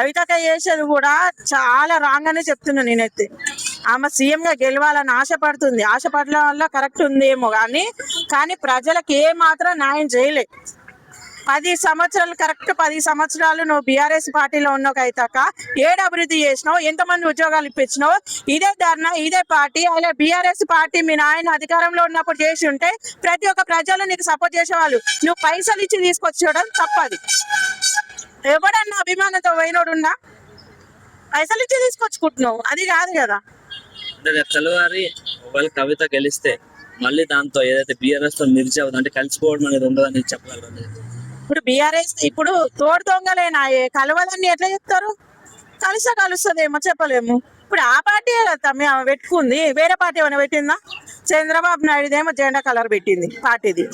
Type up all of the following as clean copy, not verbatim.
కవితక చేసేది కూడా చాలా రాంగ్ అనే చెప్తున్నా నేనైతే. ఆమె సీఎం గా గెలవాలని ఆశపడుతుంది, ఆశపడడం వల్ల కరెక్ట్ ఉందేమో కానీ ప్రజలకు ఏ మాత్రం న్యాయం చేయలే. 10 సంవత్సరాలు కరెక్ట్ 10 సంవత్సరాలు నువ్వు బీఆర్ఎస్ పార్టీలో ఉన్నావు కవితక్క. ఏడు అభివృద్ధి చేసినావు, ఎంతమంది ఉద్యోగాలు ఇప్పించినావు? ఇదే ధర్నా, ఇదే పార్టీ. అలా బీఆర్ఎస్ పార్టీ మీ నాయన అధికారంలో ఉన్నప్పుడు చేసి ఉంటే ప్రతి ఒక్క ప్రజలు నీకు సపోర్ట్ చేసేవాళ్ళు. నువ్వు పైసలు ఇచ్చి తీసుకొచ్చేయడం తప్పది. ఎవడన్నా అభిమానంతో పోయినోడున్నా పైసలు ఇచ్చి తీసుకొచ్చుకుంటున్నావు, అది కాదు కదా. తెల్లవారి ఒకవేళ కవిత గెలిస్తే మళ్ళీ దాంతో ఏదైతే బీఆర్ఎస్ తో మిర్చి అవుతుంది అంటే కలిసిపోవడం అనేది ఉండదని చెప్పగలరు. ఇప్పుడు బీఆర్ఎస్ ఇప్పుడు తోడు దొంగలేనాయే, కలవాలని ఎట్లా చెప్తారు? కలుస్తుందేమో చెప్పలేము. ఇప్పుడు ఆ పార్టీ మేము పెట్టుకుంది, వేరే పార్టీ ఏమైనా పెట్టిందా? చంద్రబాబు నాయుడుదేమో జెండా కలర్ పెట్టింది పార్టీది,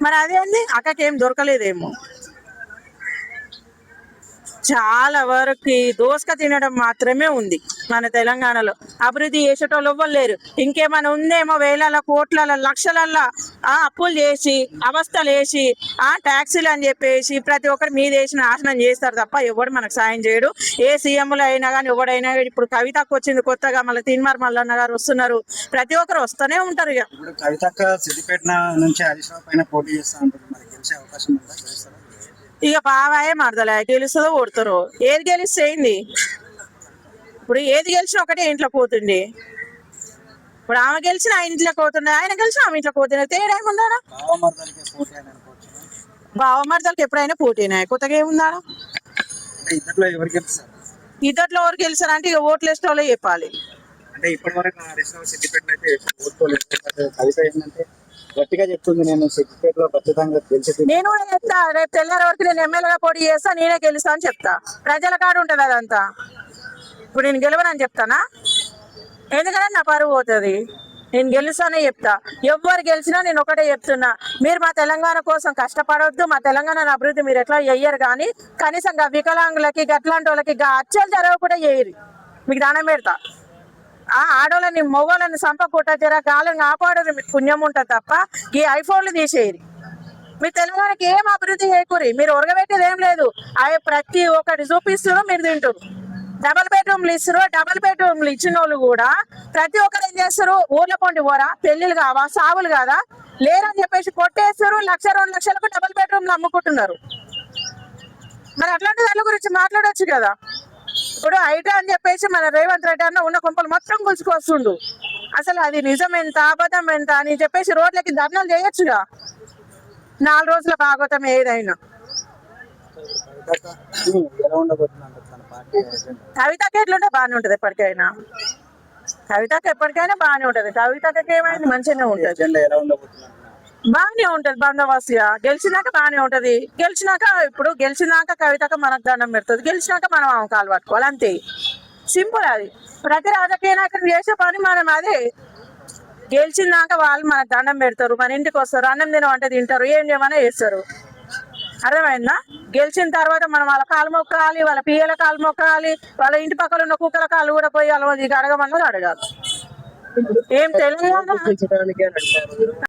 మరి అదేంది అక్కకేం దొరకలేదేమో. చాలా వరకు దోసక తినడం మాత్రమే ఉంది మన తెలంగాణలో. అభివృద్ధి చేసేటోళ్ళు ఎవ్వరు లేరు. ఇంకేమైనా ఉందేమో వేల కోట్ల లక్షలల్లో అప్పులు చేసి అవస్థలు వేసి ట్యాక్సీలు అని చెప్పేసి ప్రతి ఒక్కరు మీద వేసి నాశనం చేస్తారు తప్ప ఎవడు మనకు సాయం చేయడు. ఏ సీఎంలు అయినా కానీ ఎవడైనా. ఇప్పుడు కవితకు వచ్చింది కొత్తగా, మళ్ళీ తీన్మార్ మల్లన్న గారు వస్తున్నారు, ప్రతి ఒక్కరు వస్తూనే ఉంటారు. ఇక కవితక్క సిద్దిపేట నుంచి హరీష్ రావు పైన పోటీ చేస్తా ఉంటుంది, మరి గెలిచే అవకాశం ఉందా? ఇక బాబాయే మరదలే, గెలుస్తుందో ఓడుతారో. ఏది గెలిస్తే అయింది? ఇప్పుడు ఏది గెలిచినా ఒకటే ఇంట్లో పోతుండే. ఇప్పుడు ఆమె గెలిచిన ఆయన ఇంట్లోకి పోతుండే, ఆయన గెలిచిన ఆమె ఇంట్లోకి పోతుండే. తేడా ఏముందా? బావమరదలకి ఎప్పుడైనా పోటీనా, కొత్తగా ఏముందా? ఇద్దట్లో ఎవరు గెలిచారంటే ఇక ఓట్లు వేసే వాళ్ళే చెప్పాలి. అంటే ఇప్పటి వరకు కవిత ఏంటంటే గట్టిగా చెప్తుంది, నేను సిద్దిపేటలో ఖచ్చితంగా గెలిచి నేను కూడా చెప్తా. రేపు తెల్లారి వరకు నేను ఎమ్మెల్యేగా పోటీ చేస్తా, నేనే గెలుస్తా అని చెప్తా. ప్రజల కాడు ఉంటుంది అదంతా. ఇప్పుడు నేను గెలవనని చెప్తానా? ఎందుకంటే నా పరువు పోతుంది. నేను గెలుస్తానే చెప్తా. ఎవరు గెలిచినా నేను ఒకటే చెప్తున్నా, మీరు మా తెలంగాణ కోసం కష్టపడవద్దు, మా తెలంగాణ అభివృద్ధి మీరు ఎట్లా చెయ్యరు, కానీ కనీసం వికలాంగులకి అట్లాంటి వాళ్ళకి అచ్చలు జరగకుండా చేయరు. మీకు దానం పెడతా. ఆడోళ్ళని మొగోళ్ళని సంపకుట్ట జర గాలను కాపాడరు, మీకు పుణ్యం ఉంటుంది తప్ప ఈ ఐఫోన్లు తీసేయరు. మీ తెలంగాణకి ఏం అభివృద్ధి చేయకూరి. మీరు ఉరగబెట్టేది ఏం లేదు. అవి ప్రతి ఒక్కటి చూపిస్తున్నారు, మీరు తింటారు. డబల్ బెడ్రూమ్లు ఇస్తారు. డబల్ బెడ్రూమ్లు ఇచ్చిన వాళ్ళు కూడా ప్రతి ఒక్కరు ఏం చేస్తారు? ఊర్ల పొండి పోరా, పెళ్లిళ్ళు కావా, సావులు కాదా, లేరని చెప్పేసి కొట్టేస్తారు. 1-2 లక్షలకు డబల్ బెడ్రూమ్లు అమ్ముకుంటున్నారు. మరి అట్లాంటి దాని గురించి మాట్లాడొచ్చు కదా. ఇప్పుడు ఐటా అని చెప్పేసి మన రేవంత్ రెడ్డి అన్న ఉన్న కొంపలు మొత్తం గుంజుకొస్తుండు. అసలు అది నిజం ఎంత అబద్ధం ఎంత అని చెప్పేసి రోడ్లకి ధర్నాలు చేయొచ్చుగా. 4 రోజుల భాగవతం ఏదైనా. కవితకి ఎట్లుంటే బాగానే ఉంటది ఎప్పటికైనా. కవితకి ఎప్పటికైనా బాగానే ఉంటది. కవితకి ఏమైంది? మంచిగానే ఉంటది, బాగానే ఉంటది. బందోబస్తుగా గెలిచినాక బాగానే ఉంటది. ఇప్పుడు గెలిచినాక కవితక మనకు దండం పెడుతుంది, గెలిచినాక మనం ఆమె కాలు పట్టుకోవాలి, అంతే. సింపుల్ అది. ప్రతి రాజకీయ నాయకులు చేసే పని మనం అదే. గెలిచినాక వాళ్ళు మనకు దండం పెడతారు, మన ఇంటికి వస్తారు, అన్నం తినమంటే తింటారు, ఏం చేయమన్నా చేస్తారు. అర్థమైందా? గెలిచిన తర్వాత మనం వాళ్ళ కాలు మొక్కాలి, వాళ్ళ పిల్లల కాలు మొక్కాలి, వాళ్ళ ఇంటి పక్కన ఉన్న కుక్కల కాలు కూడా పోయి అలా అడగమన్నది అడగాలి. ఏం తెలంగాణ